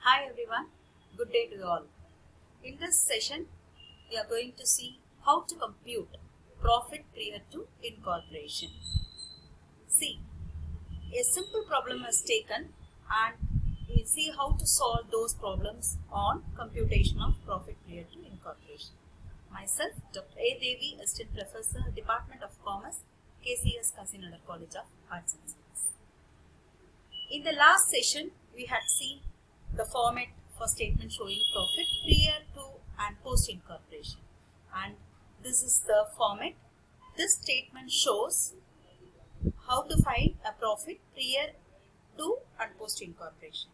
Hi everyone, good day to you all. In this session, we are going to see how to compute profit prior to incorporation. See, a simple problem is taken and we will see how to solve those problems on computation of profit prior to incorporation. Myself, Dr. A. Devi, Assistant Professor, Department of Commerce, KCS Kasinagar College of Arts and Science. In the last session, we had seen the format for statement showing profit prior to and post incorporation, and this is the format. This statement shows how to find a profit prior to and post incorporation.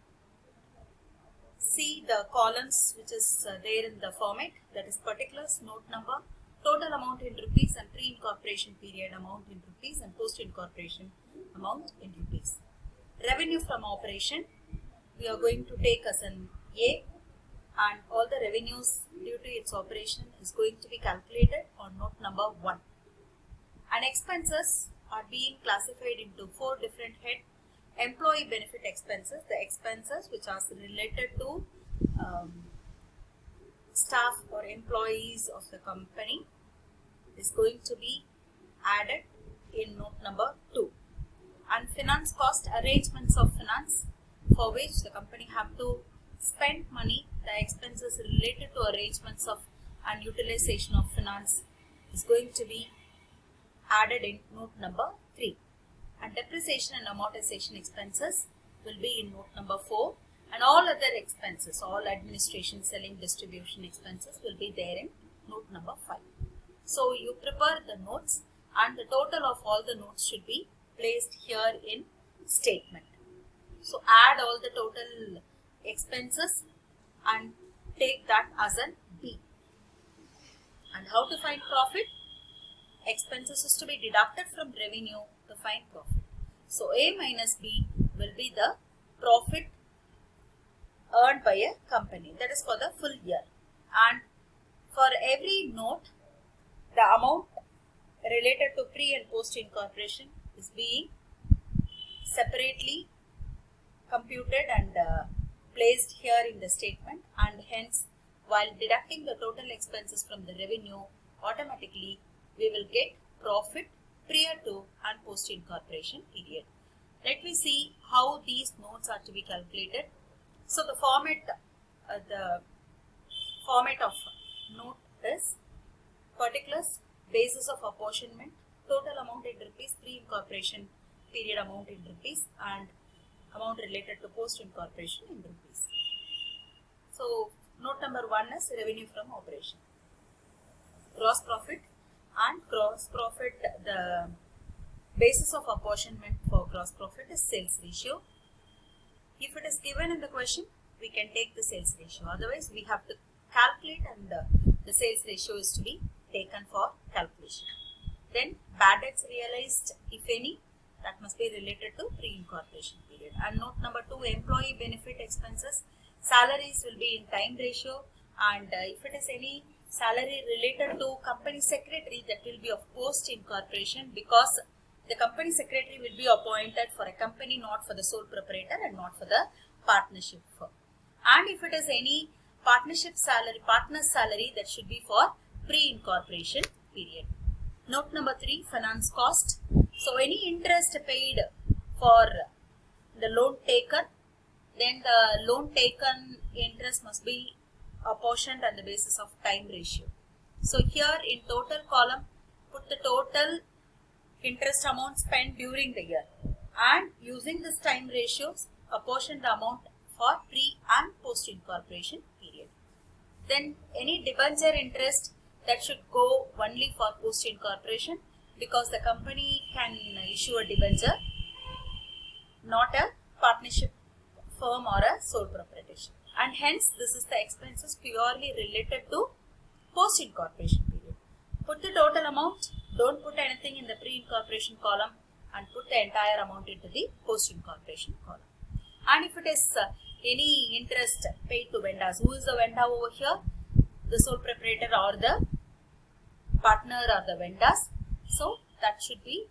See the columns which is there in the format, that is particulars, note number, total amount in rupees, and pre-incorporation period amount in rupees and post-incorporation amount in rupees. Revenue from operation, we are going to take as an A, and all the revenues due to its operation is going to be calculated on note number 1. And expenses are being classified into 4 different heads. Employee benefit expenses, the expenses which are related to staff or employees of the company, is going to be added in note number 2. And finance cost, arrangements of finance for which the company have to spend money, the expenses related to arrangements of and utilization of finance is going to be added in note number 3. And depreciation and amortization expenses will be in note number 4, and all other expenses, all administration, selling, distribution expenses will be there in note number 5. So you prepare the notes, and the total of all the notes should be placed here in statement. So add all the total expenses and take that as an B. And how to find profit? Expenses is to be deducted from revenue to find profit. So A minus B will be the profit earned by a company, that is for the full year. And for every note, the amount related to pre and post incorporation is being separately computed and placed here in the statement, and hence while deducting the total expenses from the revenue, automatically we will get profit prior to and post incorporation period. Let me see how these notes are to be calculated. So the format of note is particulars, basis of apportionment, total amount in rupees, pre-incorporation period amount in rupees, and amount related to post-incorporation in rupees. So note number 1 is revenue from operation. Gross profit, and gross profit, the basis of apportionment for gross profit is sales ratio. If it is given in the question, we can take the sales ratio. Otherwise, we have to calculate, and the sales ratio is to be taken for calculation. Then bad debts realized, if any, that must be related to pre-incorporation period. And note number 2, employee benefit expenses, salaries will be in time ratio, and if it is any salary related to company secretary, that will be of post-incorporation, because the company secretary will be appointed for a company, not for the sole proprietor and not for the partnership firm. And if it is any partnership salary, partner's salary, that should be for pre-incorporation period. Note number 3, finance cost. So any interest paid for the loan taken, then the loan taken interest must be apportioned on the basis of time ratio. So here in total column, put the total interest amount spent during the year, and using this time ratios, apportion the amount for pre and post incorporation period. Then any debenture interest, that should go only for post incorporation, because the company can issue a debenture, not a partnership firm or a sole proprietorship. And hence this is the expenses purely related to post incorporation period. Put the total amount, don't put anything in the pre-incorporation column, and put the entire amount into the post-incorporation column. And if it is any interest paid to vendors, who is the vendor over here? The sole proprietor or the partner or the vendors. So that should be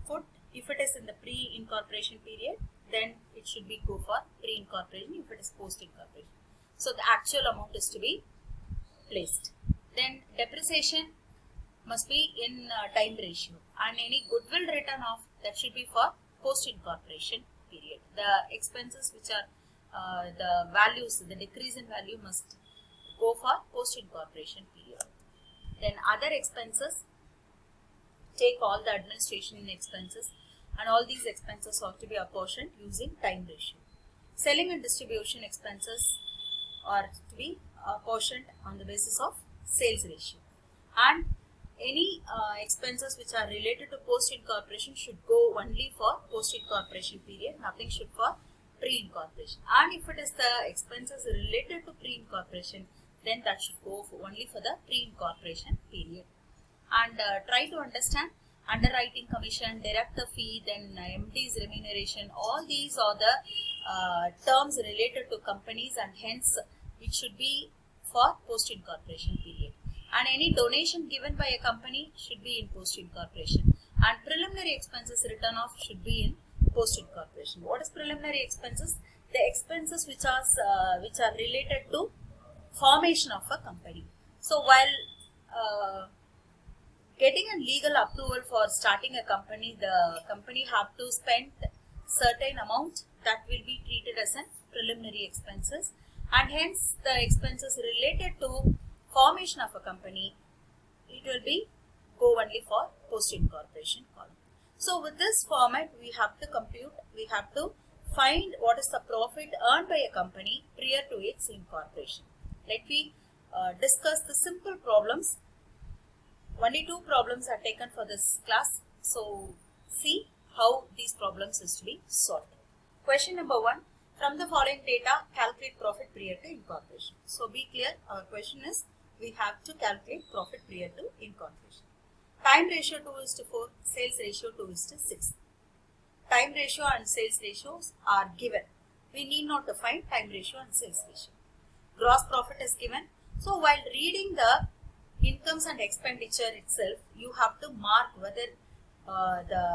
put. If it is in the pre-incorporation period, then it should be go for pre-incorporation if it is post-incorporation. So the actual amount is to be placed. Then depreciation must be in time ratio, and any goodwill written off, that should be for post-incorporation period. The expenses which are the values, the decrease in value must go for post-incorporation period. Then other expenses, take all the administration expenses, and all these expenses are to be apportioned using time ratio. Selling and distribution expenses are to be apportioned on the basis of sales ratio, and any expenses which are related to post-incorporation should go only for post-incorporation period, nothing should for pre-incorporation. And if it is the expenses related to pre-incorporation, then that should go for only for the pre-incorporation period. And try to understand underwriting commission, director fee, then MD's remuneration, all these are the terms related to companies, and hence it should be for post-incorporation period. And any donation given by a company should be in post-incorporation, and preliminary expenses written off should be in post-incorporation. What is preliminary expenses? The expenses which are related to formation of a company. So while getting a legal approval for starting a company, the company have to spend certain amount that will be treated as an preliminary expenses, and hence the expenses related to formation of a company, it will be go only for post-incorporation column. So with this format, we have to compute, we have to find what is the profit earned by a company prior to its incorporation. Let me discuss the simple problems. Only 2 problems are taken for this class. So see how these problems is to be solved. Question number 1. From the following data, calculate profit prior to incorporation. So be clear, our question is, we have to calculate profit prior to incorporation. Time ratio 2:4, sales ratio 2:6. Time ratio and sales ratios are given. We need not to find time ratio and sales ratio. Gross profit is given. So while reading the incomes and expenditure itself, you have to mark whether the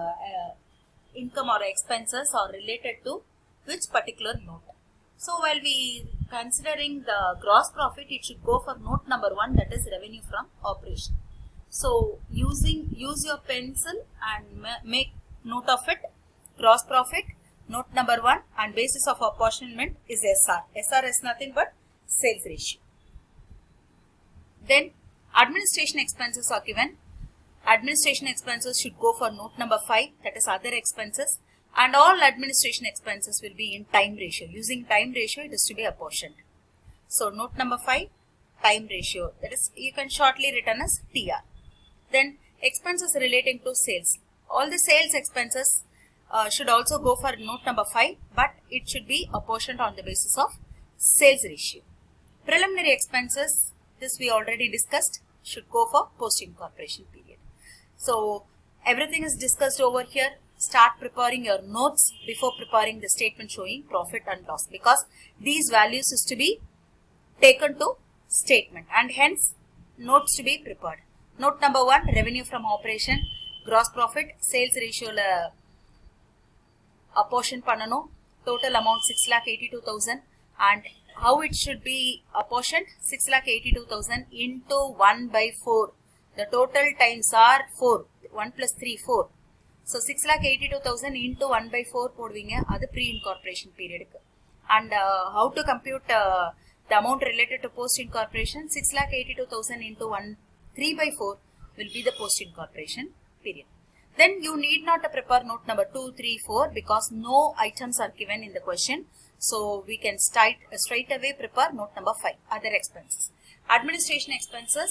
income or expenses are related to which particular note. So while we considering the gross profit, it should go for note number 1, that is revenue from operation. So use your pencil and make note of it. Gross profit, note number 1, and basis of apportionment is SR. SR is nothing but sales ratio. Then administration expenses are given. Administration expenses should go for note number 5, that is other expenses, and all administration expenses will be in time ratio. Using time ratio, it is to be apportioned. So note number 5, time ratio, that is you can shortly written as TR. Then expenses relating to sales. All the sales expenses should also go for note number 5, but it should be apportioned on the basis of sales ratio. Preliminary expenses, this we already discussed, should go for post-incorporation period. So everything is discussed over here. Start preparing your notes before preparing the statement showing profit and loss, because these values is to be taken to statement, and hence notes to be prepared. Note number 1, revenue from operation, gross profit, sales ratio la apportion panano, total amount 6,82,000, and how it should be apportioned, 6,82,000 into 1/4. The total times are 4, 1 plus 3, 4. So 6,82,000 into 1/4 போடுவீங்க, அது pre-incorporation period. And how to compute the amount related to post-incorporation, 6,82,000 into 3/4 will be the post-incorporation period. Then you need not to prepare note number 2, 3, 4 because no items are given in the question. So we can straight away prepare note number 5, other expenses. Administration expenses,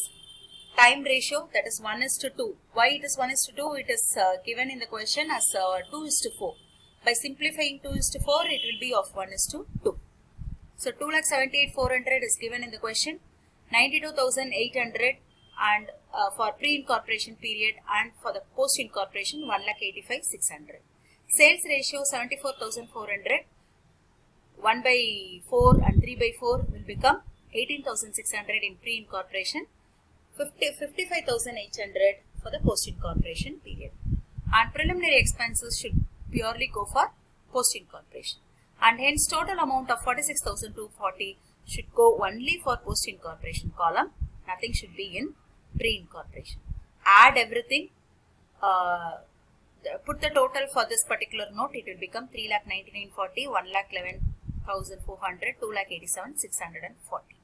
time ratio, that is 1:2. Why it is 1:2? It is given in the question as 2:4. By simplifying 2:4, it will be of 1:2. So 2,78,400 is given in the question, 92,800 and for pre-incorporation period, and for the post-incorporation 1,85,600. Sales ratio 74,400. 1/4 and 3/4 will become 18,600 in pre-incorporation, 55,800 for the post-incorporation period. And preliminary expenses should purely go for post-incorporation. And hence total amount of 46,240 should go only for post-incorporation column. Nothing should be in pre-incorporation. Add everything. Put the total for this particular note. It will become 3,99,40, 1,11,400, 2,87,640.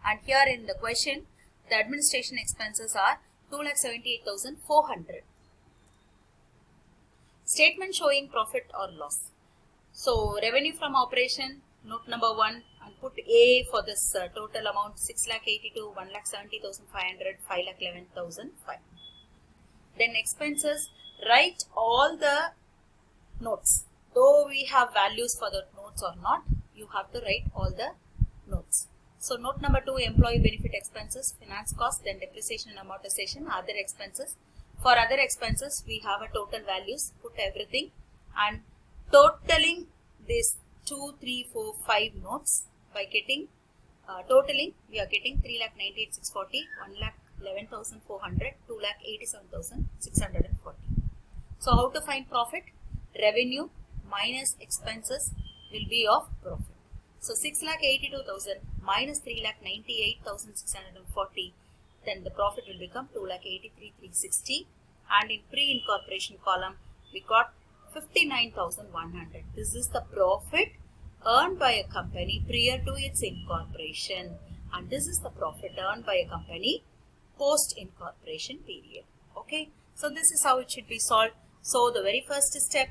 And here in the question, the administration expenses are 2,78,400. Statement showing profit or loss. So revenue from operation, note number 1, and put A for this total amount 6,82,000, 1,70,500, 5,11,500. Then expenses, write all the notes. Though we have values for the notes or not, you have to write all the notes. So note number 2, employee benefit expenses, finance cost, then depreciation and amortization, other expenses. For other expenses, we have a total values, put everything, and totaling this 2, 3, 4, 5 notes by getting totaling, we are getting 3,98,640, 1,11,400, 2,87,640. So how to find profit? Revenue minus expenses will be of profit. So 6,82,000 minus 3,98,640, then the profit will become 2,83,360, and in pre-incorporation column we got 59,100. This is the profit earned by a company prior to its incorporation, and this is the profit earned by a company post-incorporation period. Okay, so this is how it should be solved. So the very first step,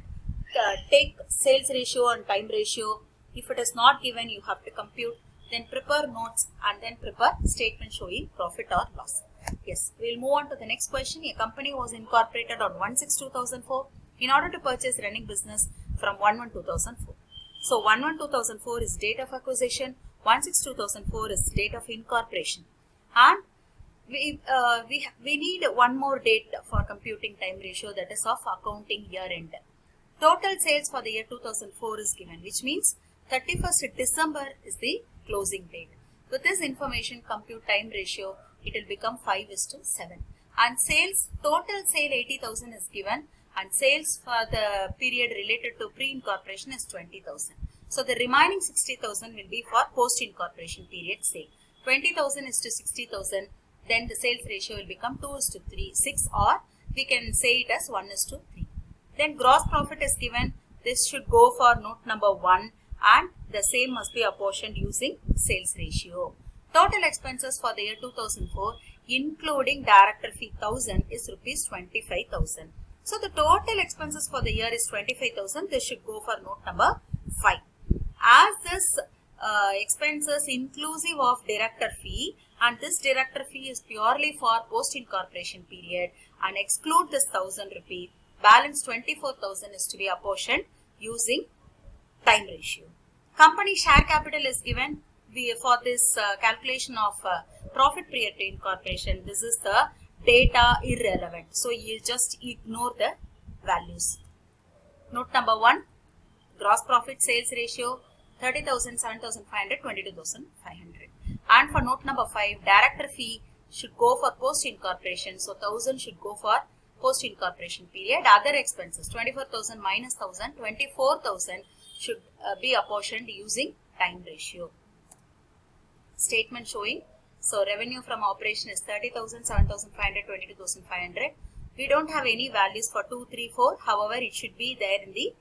take sales ratio and time ratio. If it is not given, you have to compute, then prepare notes, and then prepare statement showing profit or loss. Yes, we will move on to the next question. A company was incorporated on 1/6/2004 in order to purchase running business from 1/1/2004. So 1/1/2004 is date of acquisition, 1/6/2004 is date of incorporation, and we need one more date for computing time ratio, that is of accounting year end. Total sales for the year 2004 is given, which means 31st December is the closing date. With this information, compute time ratio, it will become 5:7. And sales, total sale 80,000 is given, and sales for the period related to pre-incorporation is 20,000. So the remaining 60,000 will be for post-incorporation period sale. 20,000 is to 60,000, then the sales ratio will become 2:6, or we can say it as 1:3. Then gross profit is given. This should go for note number 1, and the same must be apportioned using sales ratio. Total expenses for the year 2004, including director fee 1,000, is rupees 25,000. So the total expenses for the year is 25,000. This should go for note number 5. As this expenses inclusive of director fee, and this director fee is purely for post-incorporation period, and exclude this 1,000 rupee, balance 24,000 is to be apportioned using time ratio. Company share capital is given. For this calculation of profit prior to incorporation, this is the data irrelevant. So you just ignore the values. Note number 1, gross profit sales ratio 30,000, 7,500, 22,500. And for note number 5, director fee should go for post-incorporation. So 1,000 should go for post-incorporation period. Other expenses 24,000 minus 1,000, 24,000 should be apportioned using time ratio. Statement showing. So revenue from operation is 30,000, 7,500, 22,500. We don't have any values for 2, 3, 4. However, it should be there in the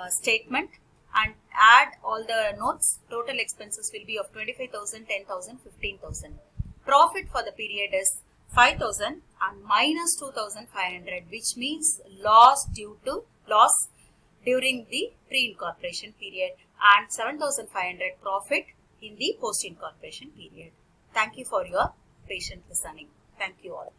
statement, and add all the notes. Total expenses will be of 25,000, 10,000, 15,000. Profit for the period is 5,000 and minus 2,500, which means loss during the pre-incorporation period, and 7,500 profit in the post-incorporation period. Thank you for your patient listening. Thank you all.